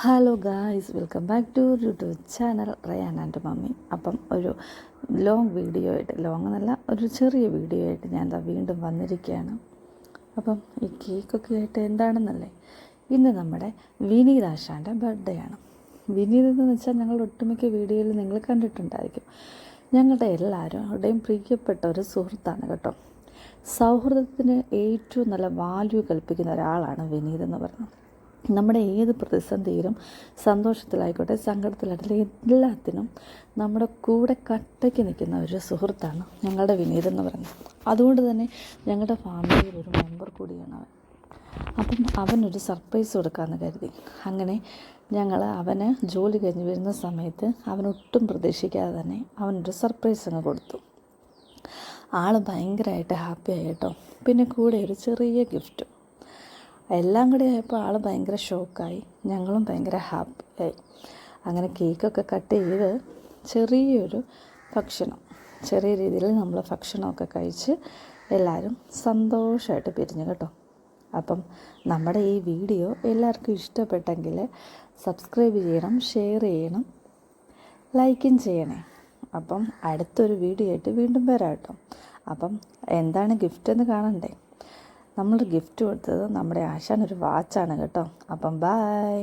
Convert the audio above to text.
Hello guys, welcome back to YouTube channel Ryan and mummy. അപ്പം ഒരു long video ആയിട്ട്, long എന്നല്ല, ഒരു ചെറിയ വീഡിയോ ആയിട്ട് ഞാൻ എന്താ വീണ്ടും വന്നിരിക്കുകയാണ്. അപ്പം ഈ കേക്കൊക്കെ ആയിട്ട് എന്താണെന്നല്ലേ, ഇന്ന് നമ്മുടെ വിനീത് ആശാൻ്റെ ബർത്ത്ഡേ ആണ്. വിനീത് എന്ന് വെച്ചാൽ ഞങ്ങളുടെ ഒട്ടുമിക്ക വീഡിയോയിൽ നിങ്ങൾ കണ്ടിട്ടുണ്ടായിരിക്കും. ഞങ്ങളുടെ എല്ലാവരുടെയും പ്രിയപ്പെട്ട ഒരു സുഹൃത്താണ് കേട്ടോ. സൗഹൃദത്തിന് ഏറ്റവും നല്ല വാല്യൂ കൽപ്പിക്കുന്ന ഒരാളാണ് വിനീത് എന്ന് പറയുന്നത്. നമ്മുടെ ഏത് പ്രതിസന്ധിയിലും, സന്തോഷത്തിലായിക്കോട്ടെ സങ്കടത്തിലായിക്കോട്ടെ, എല്ലാത്തിനും നമ്മുടെ കൂടെ കട്ടയ്ക്ക് നിൽക്കുന്ന ഒരു സുഹൃത്താണ് ഞങ്ങളുടെ വിനീത് എന്ന് പറയുന്നത്. അതുകൊണ്ട് തന്നെ ഞങ്ങളുടെ ഫാമിലിയിൽ ഒരു മെമ്പർ കൂടിയാണ് അവൻ. അപ്പം അവനൊരു സർപ്രൈസ് കൊടുക്കാമെന്ന് കരുതി. അങ്ങനെ ഞങ്ങൾ അവന് ജോലി കഴിഞ്ഞ് വരുന്ന സമയത്ത് അവനൊട്ടും പ്രതീക്ഷിക്കാതെ തന്നെ അവനൊരു സർപ്രൈസ് അങ്ങ് കൊടുത്തു. ആൾ ഭയങ്കരമായിട്ട് ഹാപ്പിയായി കേട്ടോ. പിന്നെ കൂടെ ഒരു ചെറിയ ഗിഫ്റ്റും. എല്ലാം കൂടി ആയപ്പോൾ ആൾ ഭയങ്കര ഷോക്കായി, ഞങ്ങളും ഭയങ്കര ഹാപ്പിയായി. അങ്ങനെ കേക്കൊക്കെ കട്ട് ചെയ്ത് ചെറിയൊരു ഭക്ഷണം, ചെറിയ രീതിയിൽ നമ്മൾ ഭക്ഷണമൊക്കെ കഴിച്ച് എല്ലാവരും സന്തോഷമായിട്ട് പിരിഞ്ഞു കേട്ടോ. അപ്പം നമ്മുടെ ഈ വീഡിയോ എല്ലാവർക്കും ഇഷ്ടപ്പെട്ടെങ്കിൽ സബ്സ്ക്രൈബ് ചെയ്യണം, ഷെയർ ചെയ്യണം, ലൈക്കും ചെയ്യണേ. അപ്പം അടുത്തൊരു വീഡിയോ ആയിട്ട് വീണ്ടും വരാം കേട്ടോ. അപ്പം എന്താണ് ഗിഫ്റ്റ് എന്ന് കാണണ്ടേ. നമ്മൾ ഗിഫ്റ്റ് കൊടുത്തത് നമ്മുടെ ആശാനൊരു വാച്ചാണ് കേട്ടോ. അപ്പം ബൈ.